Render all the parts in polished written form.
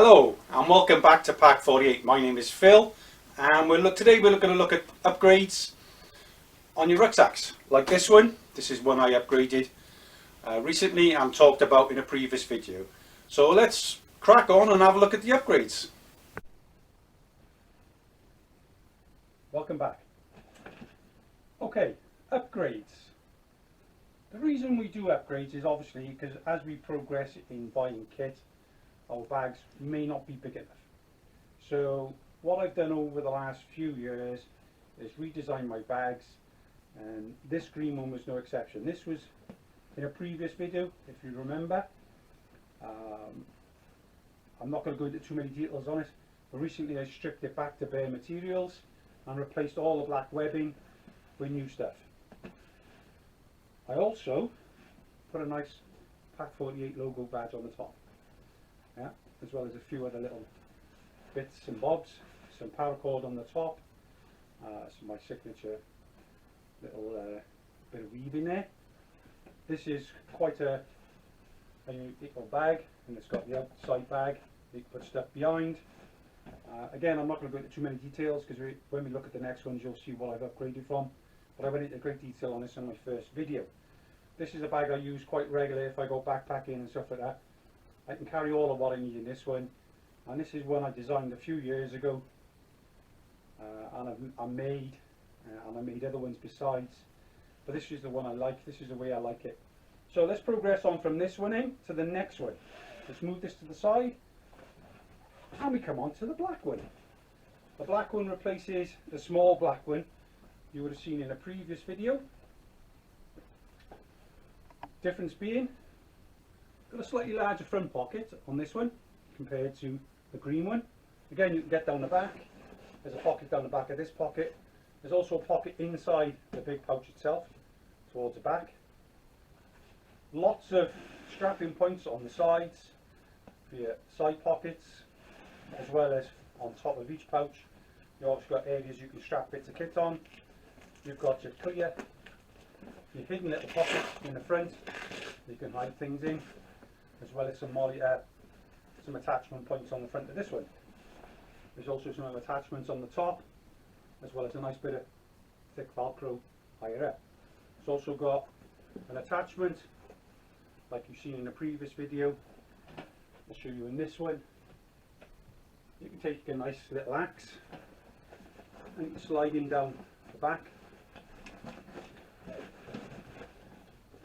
Hello and welcome back to Pack 48. My name is Phil and today we're going to look at upgrades on your rucksacks like this one. This is one I upgraded recently and talked about in a previous video. So let's crack on and have a look at the upgrades. Welcome back. Okay, upgrades. The reason we do upgrades is obviously because as we progress in buying kit, our bags may not be big enough. So what I've done over the last few years is redesign my bags, and this green one was no exception. This was in a previous video, if you remember. I'm not going to go into too many details on it, but recently I stripped it back to bare materials and replaced all the black webbing with new stuff. I also put a nice Pack 48 logo badge on the top. Yeah, as well as a few other little bits and bobs, some paracord on the top, my signature little bit of weave in there. This is quite a unique little bag, and it's got the outside bag you can put stuff behind. Again, I'm not going to go into too many details because when we look at the next ones you'll see what I've upgraded from, but I went into great detail on this in my first video. This is a bag I use quite regularly if I go backpacking and stuff like that. I can carry all of what I need in this one, and this is one I designed a few years ago, and I made other ones besides, but this is the one I like. This is the way I like it. So let's progress on from this one in to the next one. Let's move this to the side and we come on to the black one. The black one replaces the small black one you would have seen in a previous video. Difference being, got a slightly larger front pocket on this one compared to the green one. Again, you can get down the back. There's a pocket down the back of this pocket. There's also a pocket inside the big pouch itself towards the back. Lots of strapping points on the sides for your side pockets, as well as on top of each pouch. You've also got areas you can strap bits of kit on. You've got your clear, your hidden little pockets in the front you can hide things in, as well as some attachment points on the front of this one. There's also some attachments on the top, as well as a nice bit of thick Velcro higher up. It's also got an attachment like you've seen in the previous video. I'll show you in this one. You can take a nice little axe and you can slide in down the back,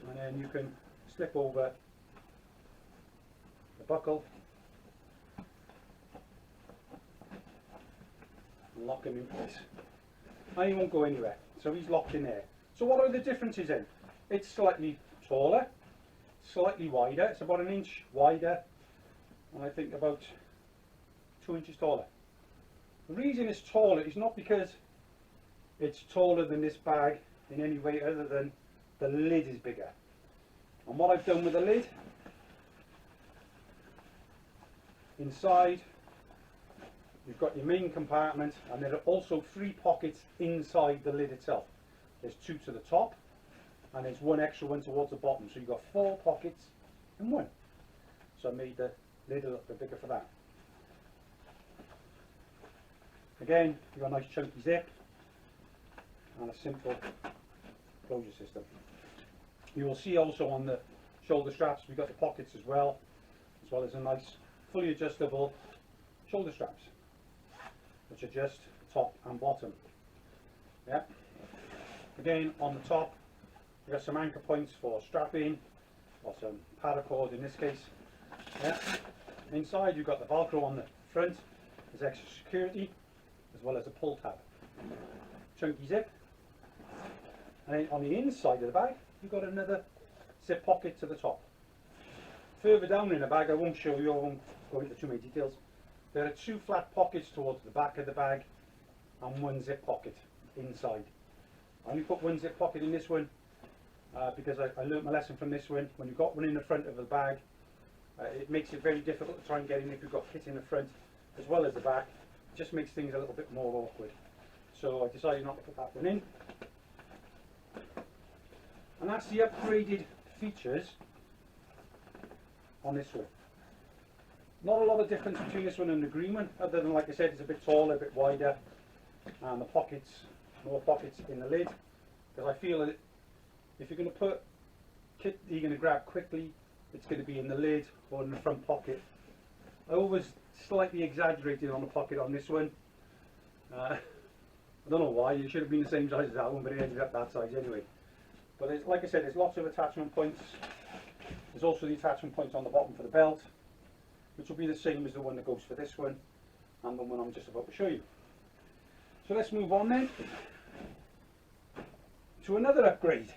and then you can slip over the buckle and lock him in place, and he won't go anywhere. So he's locked in there. So what are the differences in? It's slightly taller, slightly wider. It's about an inch wider, and I think about 2 inches taller. The reason it's taller is not because it's taller than this bag in any way other than the lid is bigger. And what I've done with the lid, inside you've got your main compartment, and there are also 3 pockets inside the lid itself. There's 2 to the top and there's 1 extra one towards the bottom, so you've got 4 pockets in one. So I made the lid a little bit bigger for that. Again, you've got a nice chunky zip and a simple closure system. You will see also on the shoulder straps we've got the pockets as well as a nice fully adjustable shoulder straps, which adjust top and bottom. Yeah. Again, on the top we've got some anchor points for strapping, or some paracord in this case. Yeah. Inside you've got the Velcro on the front, there's extra security, as well as a pull tab. Chunky zip. And then on the inside of the bag you've got another zip pocket to the top. Further down in the bag, I won't show you, I won't go into too many details. There are 2 flat pockets towards the back of the bag and 1 zip pocket inside. I only put 1 zip pocket in this one because I learnt my lesson from this one. When you've got one in the front of the bag, it makes it very difficult to try and get in if you've got kit in the front as well as the back. It just makes things a little bit more awkward. So I decided not to put that one in. And that's the upgraded features on this one. Not a lot of difference between this one and the green one, other than, like I said, it's a bit taller, a bit wider, and the pockets, more pockets in the lid, because I feel that if you're going to put kit that you're going to grab quickly, it's going to be in the lid or in the front pocket. I always slightly exaggerated on the pocket on this one. I don't know why, it should have been the same size as that one, but it ended up that size anyway. But there's, like I said, there's lots of attachment points. There's also the attachment points on the bottom for the belt, which will be the same as the one that goes for this one and the one I'm just about to show you. So let's move on then to another upgrade.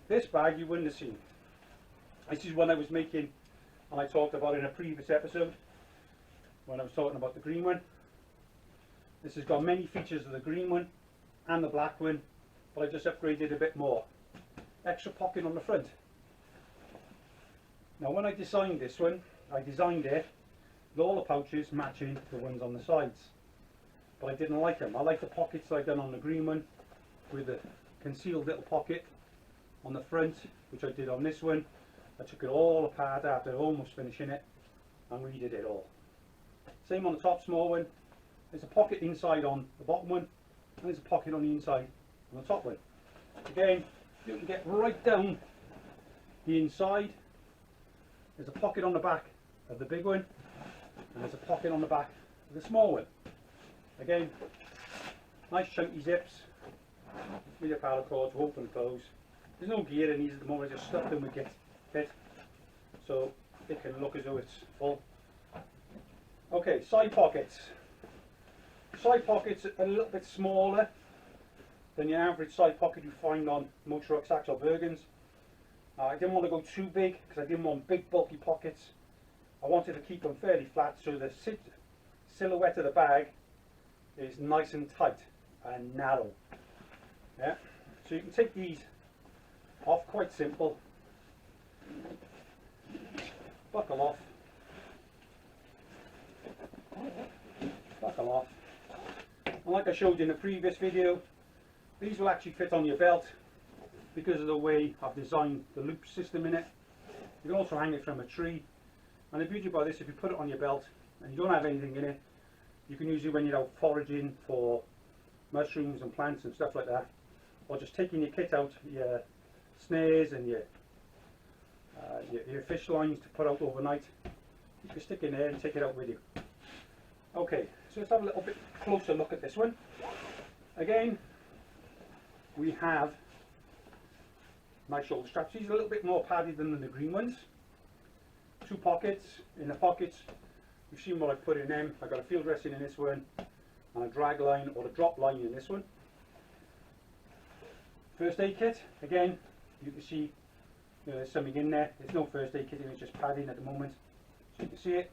This bag you wouldn't have seen. This is one I was making and I talked about in a previous episode when I was talking about the green one. This has got many features of the green one and the black one, but I just upgraded a bit more. Extra pocket on the front. Now when I designed this one, I designed it with all the pouches matching the ones on the sides, but I didn't like them. I like the pockets I've done on the green one with a concealed little pocket on the front, which I did on this one. I took it all apart after almost finishing it and redid it all. Same on the top small one. There's a pocket inside on the bottom one, and there's a pocket on the inside on the top one. Again, you can get right down the inside. There's a pocket on the back of the big one, and there's a pocket on the back of the small one. Again, nice chunky zips with your paracord to open and close. There's no gear in these at the moment, I just stuffed them with kit, so it can look as though it's full. Okay, side pockets. Side pockets are a little bit smaller than your average side pocket you find on most rucksacks or Bergens. I didn't want to go too big because I didn't want big bulky pockets. I wanted to keep them fairly flat so the silhouette of the bag is nice and tight and narrow. Yeah, so you can take these off, quite simple. Buckle off. Buckle off. And like I showed you in the previous video, these will actually fit on your belt because of the way I've designed the loop system in it. You can also hang it from a tree. And the beauty about this, if you put it on your belt and you don't have anything in it, you can use it when you're out foraging for mushrooms and plants and stuff like that, or just taking your kit out, your snares and your fish lines to put out overnight. You can stick in there and take it out with you. Okay, so let's have a little bit closer look at this one. Again, we have nice shoulder straps. These are a little bit more padded than the green ones. Two pockets. In the pockets, you've seen what I've put in them. I've got a field dressing in this one and a drag line or a drop line in this one. First aid kit. Again, you can see there's something in there. There's no first aid kit in it, it's just padding at the moment. So you can see it.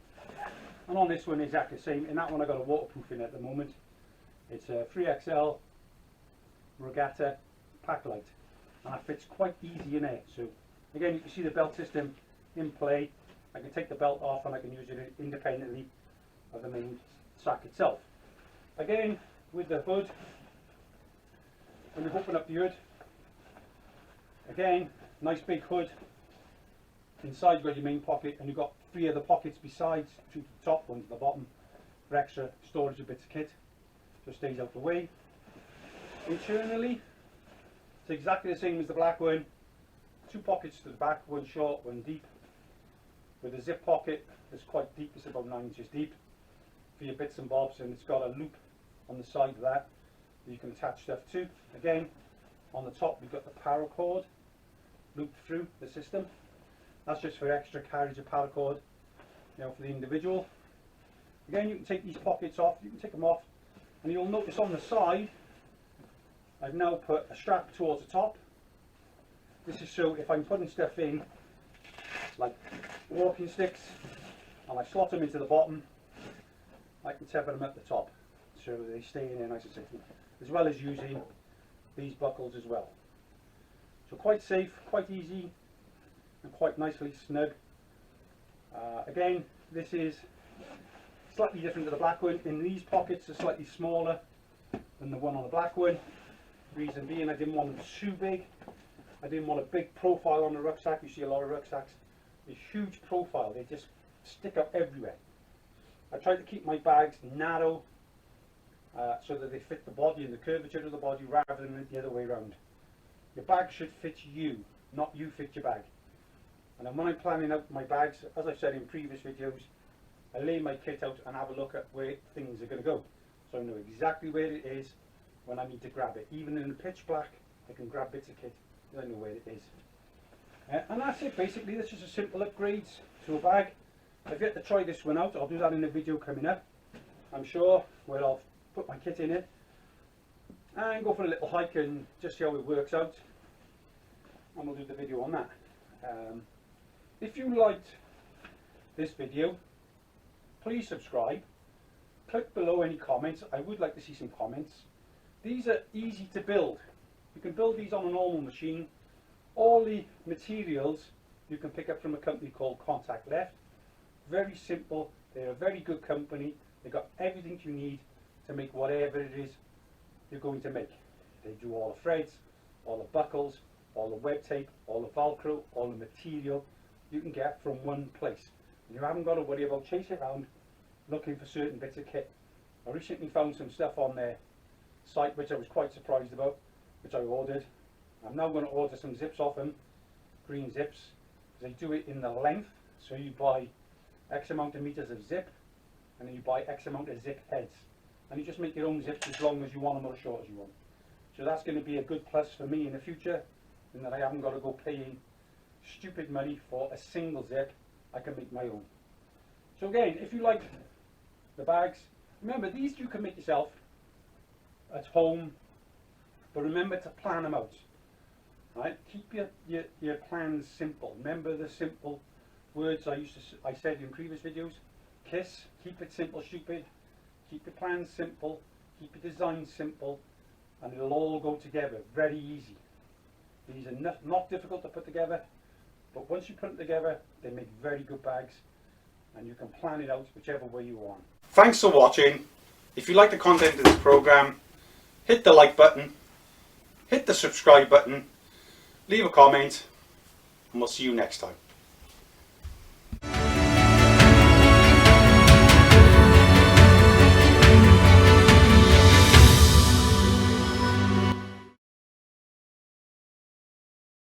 And on this one, exactly the same. In that one, I've got a waterproof in at the moment. It's a 3XL Regatta pack light, and that fits quite easy in there. So again, you can see the belt system in play. I can take the belt off and I can use it independently of the main sack itself. Again, with the hood, when you open up the hood, again, nice big hood. Inside you've got your main pocket, and you've got three other pockets besides, two to the top, one to the bottom, for extra storage of bits of kit, so it stays out the way. Internally, it's exactly the same as the black one. Two pockets to the back, one short, one deep. With a zip pocket that's quite deep, it's about 9 inches deep, for your bits and bobs, and it's got a loop on the side of that you can attach stuff to. Again, on the top we've got the paracord looped through the system. That's just for extra carriage of paracord, for the individual. Again, you can take these pockets off, you can take them off, and you'll notice on the side I've now put a strap towards the top. This is so if I'm putting stuff in, like walking sticks, and I slot them into the bottom, I can tether them at the top, so they stay in there nice and safe, as well as using these buckles as well. So quite safe, quite easy, and quite nicely snug. Again, this is slightly different to the black one. In these pockets are slightly smaller than the one on the black one. Reason being, I didn't want them too big. I didn't want a big profile on the rucksack. You see a lot of rucksacks this huge profile. They just stick up everywhere. I try to keep my bags narrow so that they fit the body and the curvature of the body rather than the other way around. Your bag should fit you, not you fit your bag. And then when I'm planning out my bags, as I've said in previous videos, I lay my kit out and have a look at where things are going to go. So I know exactly where it is when I need to grab it. Even in the pitch black, I can grab bits of kit because I know where it is. And that's it basically. This is a simple upgrades to a bag. I've yet to try this one out. I'll do that in a video coming up, I'm sure, where I'll put my kit in it and go for a little hike and just see how it works out, and we'll do the video on that. If you liked this video, please subscribe. Click below any comments. I would like to see some comments. These are easy to build. You can build these on a normal machine. All the materials you can pick up from a company called Contact Left. Very simple. They're a very good company. They've got everything you need to make whatever it is you're going to make. They do all the threads, all the buckles, all the web tape, all the Velcro, all the material you can get from one place. You haven't got to worry about chasing around looking for certain bits of kit. I recently found some stuff on their site which I was quite surprised about, which I ordered. I'm now going to order some zips off them, green zips. They do it in the length, so you buy X amount of meters of zip, and then you buy X amount of zip heads, and you just make your own zips as long as you want them or as short as you want. So that's going to be a good plus for me in the future, in that I haven't got to go paying stupid money for a single zip. I can make my own. So again, if you like the bags, remember these you can make yourself at home, but remember to plan them out. Right? Keep your plans simple. Remember the simple words I said in previous videos. KISS, keep it simple, stupid. Keep your plans simple, keep your designs simple, and it'll all go together very easy. These are not difficult to put together, but once you put them together, they make very good bags, and you can plan it out whichever way you want. Thanks for watching. If you like the content of this program, hit the like button, hit the subscribe button, leave a comment, and we'll see you next time.